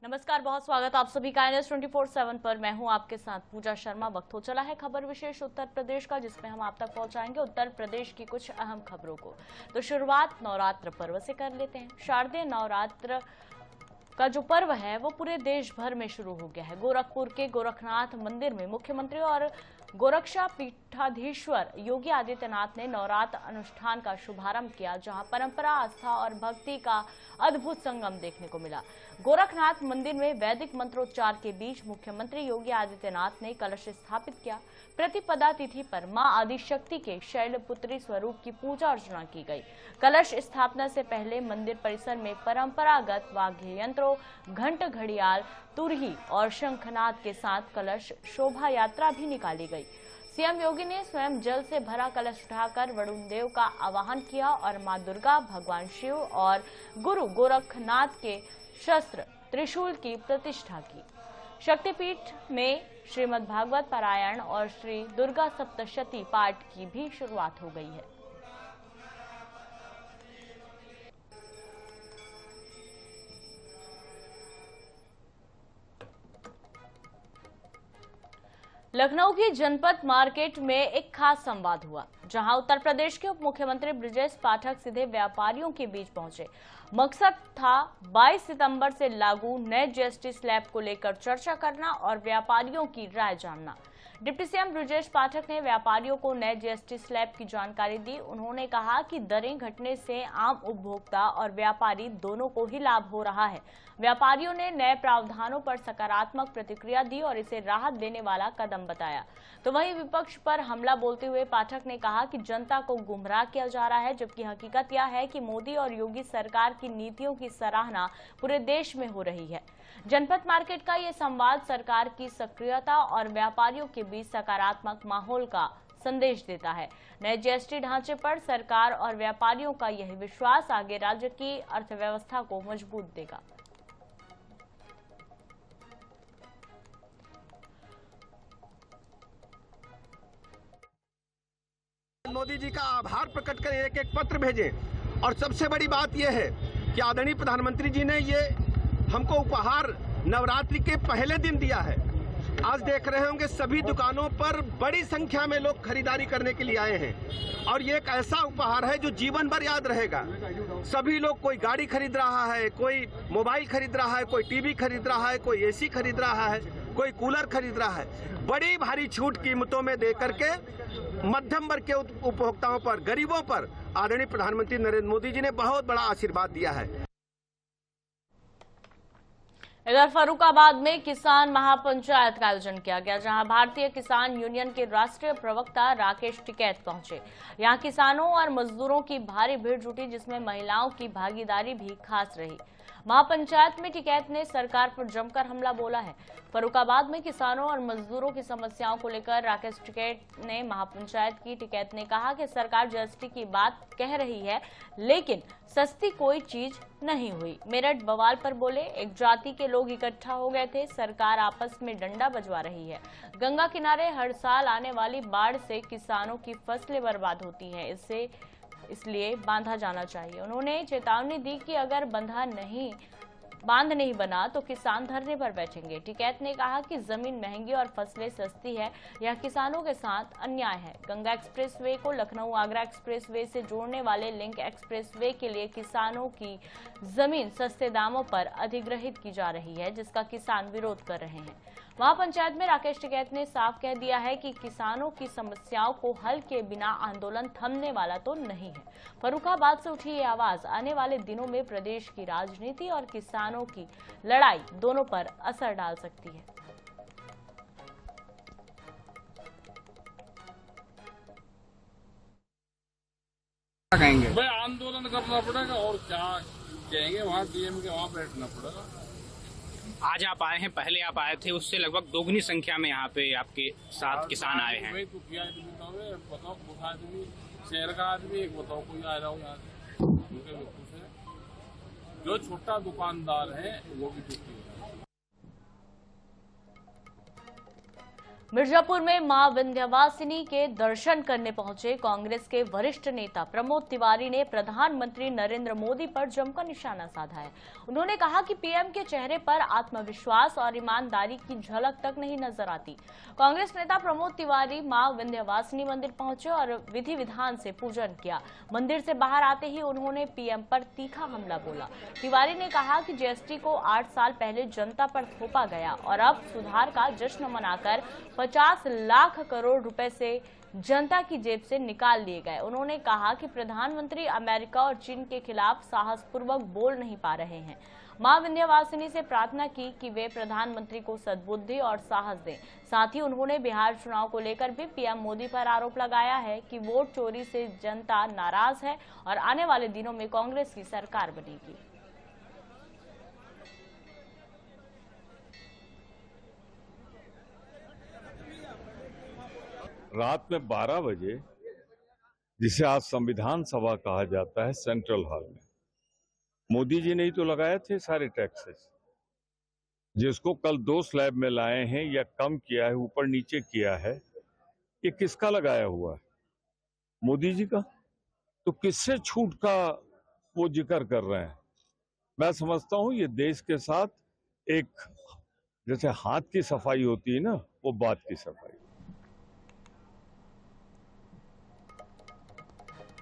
नमस्कार, बहुत स्वागत आप सभी का NS 24/7 पर। मैं हूं आपके साथ पूजा शर्मा। वक्त हो चला है खबर विशेष उत्तर प्रदेश का, जिसमें हम आप तक पहुंचाएंगे उत्तर प्रदेश की कुछ अहम खबरों को। तो शुरुआत नवरात्र पर्व से कर लेते हैं। शारदीय नवरात्र का जो पर्व है वो पूरे देश भर में शुरू हो गया है। गोरखपुर के गोरखनाथ मंदिर में मुख्यमंत्री और गोरक्षा पीठाधीश्वर योगी आदित्यनाथ ने नवरात्र अनुष्ठान का शुभारंभ किया, जहां परंपरा, आस्था और भक्ति का अद्भुत संगम देखने को मिला। गोरखनाथ मंदिर में वैदिक मंत्रोच्चार के बीच मुख्यमंत्री योगी आदित्यनाथ ने कलश स्थापित किया। प्रतिपदा तिथि पर मां आदिशक्ति के शैलपुत्री स्वरूप की पूजा अर्चना की गई। कलश स्थापना से पहले मंदिर परिसर में परंपरागत वाद्य यंत्रों, घंट, घड़ियाल, तुरही और शंखनाद के साथ कलश शोभा यात्रा भी निकाली गई। सीएम योगी ने स्वयं जल से भरा कलश उठाकर वरुण देव का आवाहन किया और मां दुर्गा, भगवान शिव और गुरु गोरखनाथ के शस्त्र त्रिशूल की प्रतिष्ठा की। शक्तिपीठ में श्रीमद् भागवत पारायण और श्री दुर्गा सप्तशती पाठ की भी शुरुआत हो गई है। लखनऊ की जनपद मार्केट में एक खास संवाद हुआ, जहां उत्तर प्रदेश के उप मुख्यमंत्री ब्रजेश पाठक सीधे व्यापारियों के बीच पहुंचे। मकसद था 22 सितंबर से लागू नए जीएसटी स्लैब को लेकर चर्चा करना और व्यापारियों की राय जानना। डिप्टी सीएम ब्रजेश पाठक ने व्यापारियों को नए जीएसटी स्लैब की जानकारी दी। उन्होंने कहा कि दरें घटने से आम उपभोक्ता और व्यापारी दोनों को ही लाभ हो रहा है। व्यापारियों ने नए प्रावधानों पर सकारात्मक प्रतिक्रिया दी और इसे राहत देने वाला कदम बताया। तो वहीं विपक्ष पर हमला बोलते हुए पाठक ने कहा कि जनता को गुमराह किया जा रहा है, जबकि हकीकत यह है कि मोदी और योगी सरकार की नीतियों की सराहना पूरे देश में हो रही है। जनपद मार्केट का ये संवाद सरकार की सक्रियता और व्यापारियों के बीच सकारात्मक माहौल का संदेश देता है। नए जीएसटी ढांचे पर सरकार और व्यापारियों का यह विश्वास आगे राज्य की अर्थव्यवस्था को मजबूत देगा। मोदी जी का आभार प्रकट करें, एक एक पत्र भेजें। और सबसे बड़ी बात यह है कि आदरणीय प्रधानमंत्री जी ने ये हमको उपहार नवरात्रि के पहले दिन दिया है। आज देख रहे होंगे सभी दुकानों पर बड़ी संख्या में लोग खरीदारी करने के लिए आए हैं और ये एक ऐसा उपहार है जो जीवन भर याद रहेगा। सभी लोग, कोई गाड़ी खरीद रहा है, कोई मोबाइल खरीद रहा है, कोई टीवी खरीद रहा है, कोई एसी खरीद रहा है, कोई कूलर खरीद रहा है। बड़ी भारी छूट कीमतों में दे करके मध्यम वर्ग के उपभोक्ताओं पर, गरीबों पर आदरणीय प्रधानमंत्री नरेंद्र मोदी जी ने बहुत बड़ा आशीर्वाद दिया है। इधर फर्रुखाबाद में किसान महापंचायत का आयोजन किया गया, जहां भारतीय किसान यूनियन के राष्ट्रीय प्रवक्ता राकेश टिकैत पहुंचे। यहां किसानों और मजदूरों की भारी भीड़ जुटी, जिसमें महिलाओं की भागीदारी भी खास रही। महापंचायत में टिकैत ने सरकार पर जमकर हमला बोला है। फर्रुखाबाद में किसानों और मजदूरों की समस्याओं को लेकर राकेश टिकैत ने महापंचायत की। टिकैत ने कहा कि सरकार जीएसटी की बात कह रही है, लेकिन सस्ती कोई चीज नहीं हुई। मेरठ बवाल पर बोले, एक जाति के लोग इकट्ठा हो गए थे, सरकार आपस में डंडा बजवा रही है। गंगा किनारे हर साल आने वाली बाढ़ से किसानों की फसलें बर्बाद होती हैं, इसलिए बांधा जाना चाहिए। उन्होंने चेतावनी दी कि अगर बांध नहीं बना तो किसान धरने पर बैठेंगे। टिकैत ने कहा कि जमीन महंगी और फसलें सस्ती है, यह किसानों के साथ अन्याय है। गंगा एक्सप्रेसवे को लखनऊ आगरा एक्सप्रेसवे से जोड़ने वाले लिंक एक्सप्रेसवे के लिए किसानों की जमीन सस्ते दामों पर अधिग्रहित की जा रही है, जिसका किसान विरोध कर रहे हैं। महापंचायत में राकेश टिकैत ने साफ कह दिया है कि किसानों की समस्याओं को हल के बिना आंदोलन थमने वाला तो नहीं है। फर्रुखाबाद से उठी ये आवाज आने वाले दिनों में प्रदेश की राजनीति और किसानों की लड़ाई दोनों पर असर डाल सकती है। भाई आंदोलन करना पड़ेगा और क्या कहेंगे, वहाँ डीएम के वहाँ बैठना पड़ेगा। आज आप आए हैं, पहले आप आए थे उससे लगभग दोगुनी संख्या में यहाँ पे आपके साथ किसान आए हैं। तो क्या बताओ, कुछ आदमी शहर का आदमी, एक बताओ कोई आ रहा हो यहाँ से। जो छोटा दुकानदार है वो भी दुखी है। मिर्जापुर में मां विंध्यवासिनी के दर्शन करने पहुंचे कांग्रेस के वरिष्ठ नेता प्रमोद तिवारी ने प्रधानमंत्री नरेंद्र मोदी पर जमकर निशाना साधा है। उन्होंने कहा कि पीएम के चेहरे पर आत्मविश्वास और ईमानदारी की झलक तक नहीं नजर आती। कांग्रेस नेता प्रमोद तिवारी मां विंध्यवासिनी मंदिर पहुंचे और विधि विधान से पूजन किया। मंदिर से बाहर आते ही उन्होंने पीएम पर तीखा हमला बोला। तिवारी ने कहा कि जीएसटी को 8 साल पहले जनता पर थोपा गया और अब सुधार का जश्न मनाकर 50 लाख करोड़ रुपए से जनता की जेब से निकाल लिए गए। उन्होंने कहा कि प्रधानमंत्री अमेरिका और चीन के खिलाफ साहसपूर्वक बोल नहीं पा रहे हैं। मां विंध्यवासिनी से प्रार्थना की कि वे प्रधानमंत्री को सद्बुद्धि और साहस दें। साथ ही उन्होंने बिहार चुनाव को लेकर भी पीएम मोदी पर आरोप लगाया है कि वोट चोरी से जनता नाराज है और आने वाले दिनों में कांग्रेस की सरकार बनेगी। रात में 12 बजे, जिसे आज संविधान सभा कहा जाता है, सेंट्रल हॉल में मोदी जी ने ही तो लगाए थे सारे टैक्सेस, जिसको कल 2 स्लैब में लाए हैं या कम किया है, ऊपर नीचे किया है। ये किसका लगाया हुआ है? मोदी जी का। तो किससे छूट का वो जिक्र कर रहे हैं? मैं समझता हूं ये देश के साथ एक जैसे हाथ की सफाई होती है ना, वो बात की सफाई।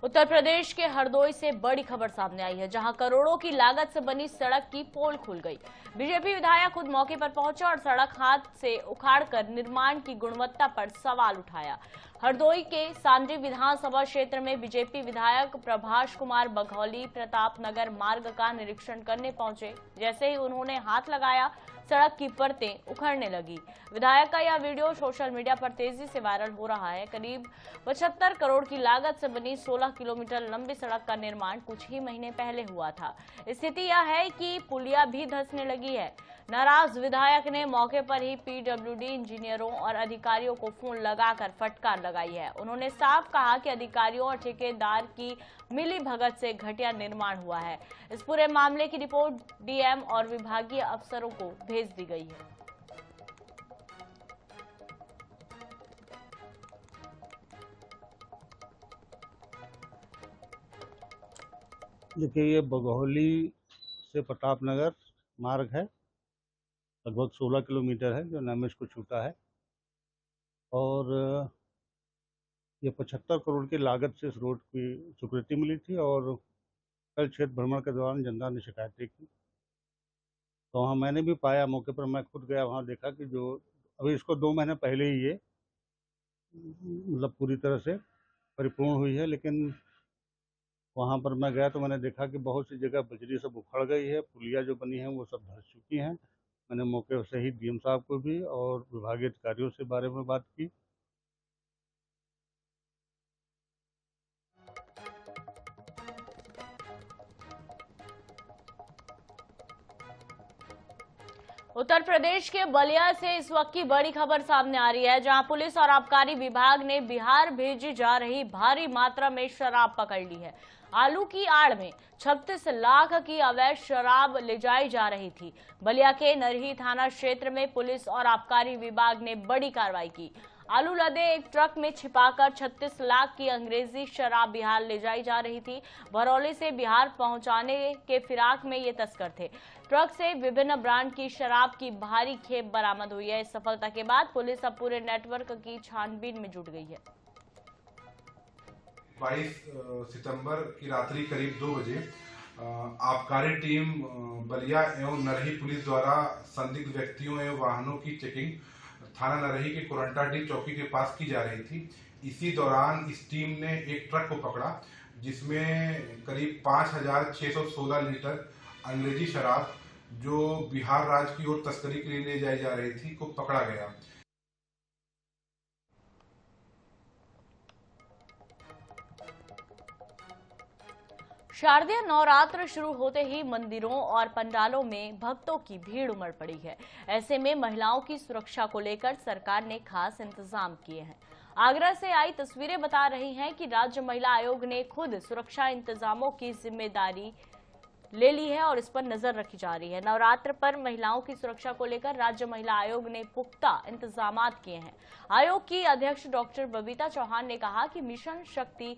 उत्तर प्रदेश के हरदोई से बड़ी खबर सामने आई है, जहां करोड़ों की लागत से बनी सड़क की पोल खुल गई। बीजेपी विधायक खुद मौके पर पहुंचे और सड़क हाथ से उखाड़कर निर्माण की गुणवत्ता पर सवाल उठाया। हरदोई के सांडी विधानसभा क्षेत्र में बीजेपी विधायक प्रभाष कुमार बघौली प्रतापनगर मार्ग का निरीक्षण करने पहुंचे। जैसे ही उन्होंने हाथ लगाया, सड़क की परतें उखड़ने लगी। विधायक का यह वीडियो सोशल मीडिया पर तेजी से वायरल हो रहा है। करीब 75 करोड़ की लागत से बनी 16 किलोमीटर लंबी सड़क का निर्माण कुछ ही महीने पहले हुआ था। स्थिति यह है कि पुलिया भी धंसने लगी है। नाराज विधायक ने मौके पर ही पीडब्ल्यूडी इंजीनियरों और अधिकारियों को फोन लगाकर फटकार लगाई है। उन्होंने साफ कहा कि अधिकारियों और ठेकेदार की मिली भगत से घटिया निर्माण हुआ है। इस पूरे मामले की रिपोर्ट डीएम और विभागीय अफसरों को भेज दी गई है। देखिए, ये बघौली से प्रतापनगर मार्ग है, लगभग 16 किलोमीटर है, जो नामेश को छूता है। और ये 75 करोड़ की लागत से इस रोड की स्वीकृति मिली थी और कल क्षेत्र भ्रमण के दौरान जनता ने शिकायतें की। तो वहाँ मैंने भी पाया, मौके पर मैं खुद गया, वहाँ देखा कि जो अभी इसको 2 महीने पहले ही ये मतलब पूरी तरह से परिपूर्ण हुई है, लेकिन वहाँ पर मैं गया तो मैंने देखा कि बहुत सी जगह बजरी सब उखड़ गई है, पुलिया जो बनी है वो सब धंस चुकी हैं। मैंने मौके से ही डीएम साहब को भी और विभागीय अधिकारियों से बारे में बात की। उत्तर प्रदेश के बलिया से इस वक्त की बड़ी खबर सामने आ रही है, जहां पुलिस और आबकारी विभाग ने बिहार भेजी जा रही भारी मात्रा में शराब पकड़ ली है। आलू की आड़ में 36 लाख की अवैध शराब ले जाई जा रही थी। बलिया के नरही थाना क्षेत्र में पुलिस और आबकारी विभाग ने बड़ी कार्रवाई की। आलू लदे एक ट्रक में छिपाकर 36 लाख की अंग्रेजी शराब बिहार ले जाई जा रही थी। बरौली से बिहार पहुंचाने के फिराक में ये तस्कर थे। ट्रक से विभिन्न ब्रांड की शराब की भारी खेप बरामद हुई है। इस सफलता के बाद पुलिस अब पूरे नेटवर्क की छानबीन में जुट गई है। 22 सितंबर की रात्रि करीब 2 बजे आबकारी टीम बलिया एवं नरही पुलिस द्वारा संदिग्ध व्यक्तियों एवं वाहनों की चेकिंग थाना नरही के कोरंटाडीह चौकी के पास की जा रही थी। इसी दौरान इस टीम ने एक ट्रक को पकड़ा, जिसमें करीब 5,616 लीटर अंग्रेजी शराब जो बिहार राज्य की ओर तस्करी के लिए ले जाई जा रही थी को पकड़ा गया। शारदीय नवरात्र शुरू होते ही मंदिरों और पंडालों में भक्तों की भीड़ उमड़ पड़ी है। ऐसे में महिलाओं की सुरक्षा को लेकर सरकार ने खास इंतजाम किए हैं। आगरा से आई तस्वीरें बता रही हैं कि राज्य महिला आयोग ने खुद सुरक्षा इंतजामों की जिम्मेदारी ले ली है और इस पर नजर रखी जा रही है। नवरात्र पर महिलाओं की सुरक्षा को लेकर राज्य महिला आयोग ने पुख्ता इंतजाम किए हैं। आयोग की अध्यक्ष डॉक्टर बबीता चौहान ने कहा कि मिशन शक्ति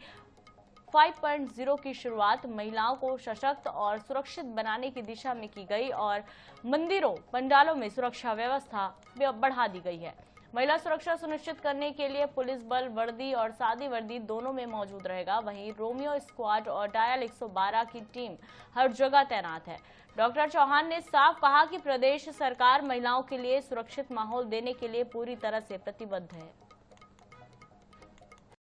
5.0 की शुरुआत महिलाओं को सशक्त और सुरक्षित बनाने की दिशा में की गई और मंदिरों, पंडालों में सुरक्षा व्यवस्था बढ़ा दी गई है। महिला सुरक्षा सुनिश्चित करने के लिए पुलिस बल वर्दी और सादी वर्दी दोनों में मौजूद रहेगा। वहीं रोमियो स्क्वाड और डायल 112 की टीम हर जगह तैनात है। डॉक्टर चौहान ने साफ कहा कि प्रदेश सरकार महिलाओं के लिए सुरक्षित माहौल देने के लिए पूरी तरह से प्रतिबद्ध है।